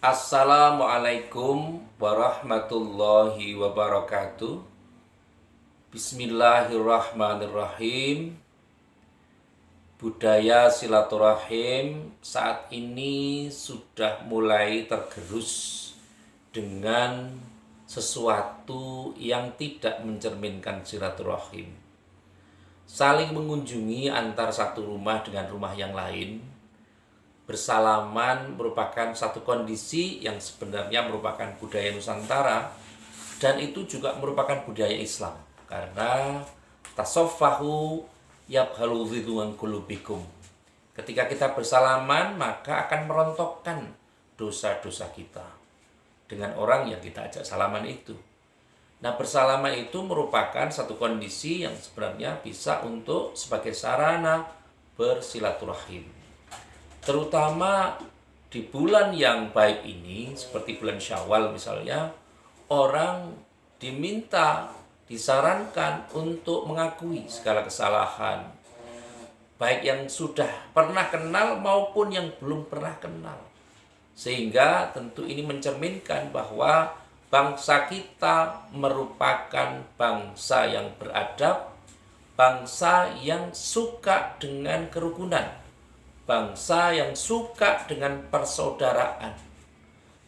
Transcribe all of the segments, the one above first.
Assalamualaikum warahmatullahi wabarakatuh. Bismillahirrahmanirrahim. Budaya silaturahim saat ini sudah mulai tergerus dengan sesuatu yang tidak mencerminkan silaturahim. Saling mengunjungi antar satu rumah dengan rumah yang lain, bersalaman merupakan satu kondisi yang sebenarnya merupakan budaya Nusantara, dan itu juga merupakan budaya Islam, karena tasoffahu yabhalu ridwan qulubikum. Ketika kita bersalaman, maka akan merontokkan dosa-dosa kita dengan orang yang kita ajak salaman itu. Nah, bersalaman itu merupakan satu kondisi yang sebenarnya bisa untuk sebagai sarana bersilaturahim. Terutama di bulan yang baik ini, seperti bulan Syawal misalnya, orang disarankan untuk mengakui segala kesalahan, baik yang sudah pernah kenal maupun yang belum pernah kenal. Sehingga tentu ini mencerminkan bahwa bangsa kita merupakan bangsa yang beradab, bangsa yang suka dengan kerukunan, bangsa yang suka dengan persaudaraan.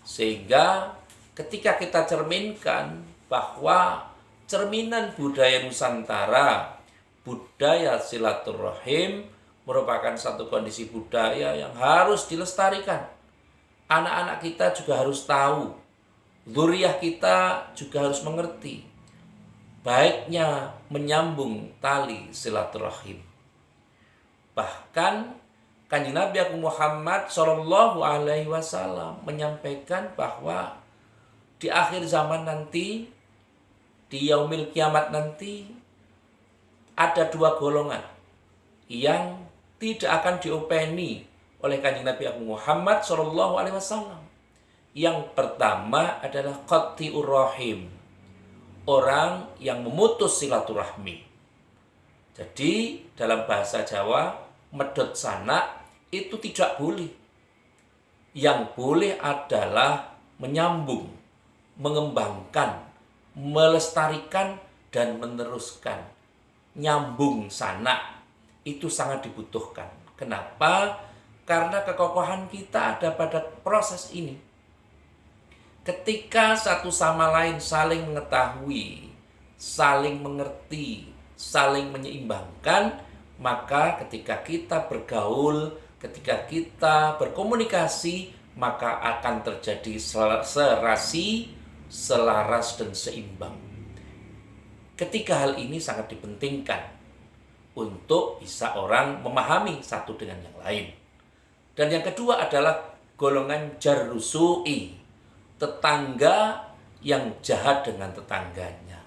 Sehingga ketika kita cerminkan bahwa cerminan budaya Nusantara, budaya silaturahim merupakan satu kondisi budaya yang harus dilestarikan. Anak-anak kita juga harus tahu, dzurriyyah kita juga harus mengerti baiknya menyambung tali silaturahim. Bahkan Kanjeng Nabi Muhammad Shallallahu Alaihi Wasallam menyampaikan bahwa di akhir zaman nanti, di yaumil kiamat nanti, ada dua golongan yang tidak akan diopeni oleh Kanjeng Nabi Muhammad Shallallahu Alaihi Wasallam. Yang pertama adalah qatti'ur rahim, orang yang memutus silaturahmi. Jadi dalam bahasa Jawa, medot sanak itu tidak boleh. Yang boleh adalah menyambung, mengembangkan, melestarikan, dan meneruskan. Nyambung sanak itu sangat dibutuhkan. Kenapa? Karena kekokohan kita ada pada proses ini. Ketika satu sama lain saling mengetahui, saling mengerti, saling menyeimbangkan, maka ketika kita bergaul, ketika kita berkomunikasi, maka akan terjadi serasi, selaras, dan seimbang. Ketika hal ini sangat dipentingkan untuk bisa orang memahami satu dengan yang lain. Dan yang kedua adalah golongan jarrusu'i, tetangga yang jahat dengan tetangganya.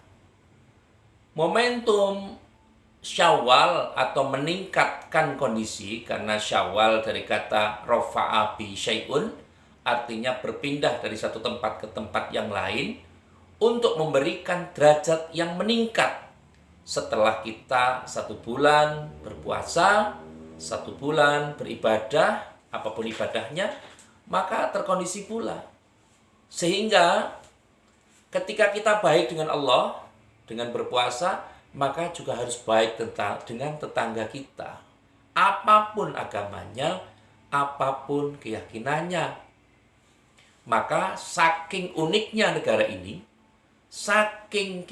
Momentum Syawal atau meningkatkan kondisi, karena Syawal dari kata rafa'a bi syai'un, artinya berpindah dari satu tempat ke tempat yang lain, untuk memberikan derajat yang meningkat. Setelah kita 1 bulan berpuasa, 1 bulan beribadah, apapun ibadahnya, maka terkondisi pula. Sehingga ketika kita baik dengan Allah, dengan berpuasa, maka juga harus baik dengan tetangga kita, apapun agamanya, apapun keyakinannya. Maka saking uniknya negara ini, saking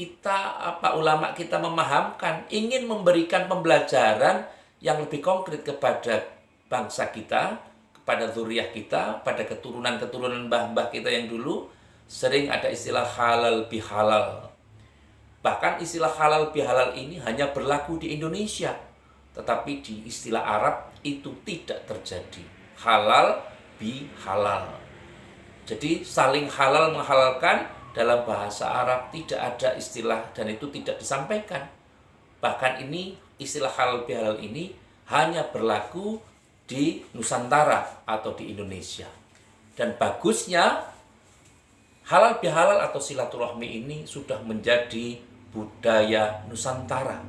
ulama kita memahamkan, ingin memberikan pembelajaran yang lebih konkret kepada bangsa kita, kepada dzurriyyah kita, pada keturunan-keturunan mbah-mbah kita yang dulu, sering ada istilah halal bihalal. Bahkan istilah halal bihalal ini hanya berlaku di Indonesia, tetapi di istilah Arab itu tidak terjadi. Halal bihalal. Jadi saling halal menghalalkan, dalam bahasa Arab tidak ada istilah dan itu tidak disampaikan. Bahkan ini istilah halal bihalal ini hanya berlaku di Nusantara atau di Indonesia. Dan bagusnya halal bihalal atau silaturahmi ini sudah menjadi budaya Nusantara.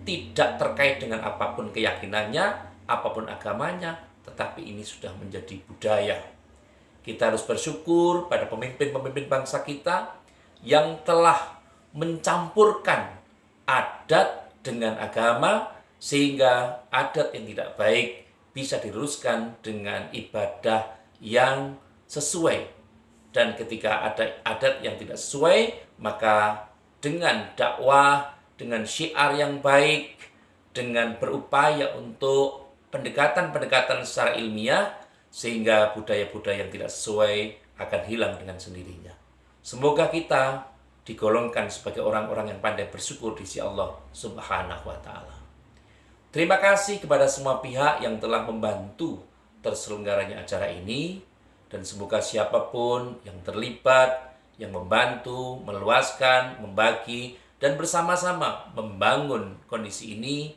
Tidak terkait dengan apapun keyakinannya, apapun agamanya, tetapi ini sudah menjadi budaya. Kita harus bersyukur pada pemimpin-pemimpin bangsa kita yang telah mencampurkan adat dengan agama, sehingga adat yang tidak baik bisa diluruskan dengan ibadah yang sesuai. Dan ketika ada adat yang tidak sesuai, maka dengan dakwah, dengan syiar yang baik, dengan berupaya untuk pendekatan-pendekatan secara ilmiah, sehingga budaya-budaya yang tidak sesuai akan hilang dengan sendirinya. Semoga kita digolongkan sebagai orang-orang yang pandai bersyukur di sisi Allah Subhanahu wa Ta'ala. Terima kasih kepada semua pihak yang telah membantu terselenggaranya acara ini, dan semoga siapapun yang terlibat, yang membantu, meluaskan, membagi, dan bersama-sama membangun kondisi ini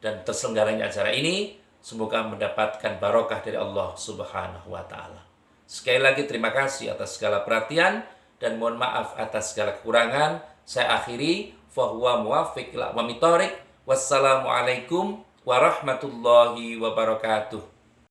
dan terselenggaranya acara ini, semoga mendapatkan barokah dari Allah Subhanahu wa Ta'ala. Sekali lagi terima kasih atas segala perhatian dan mohon maaf atas segala kekurangan. Saya akhiri, fahuwa muwafiq ila aqwamit thoriq. Wassalamualaikum warahmatullahi wabarakatuh.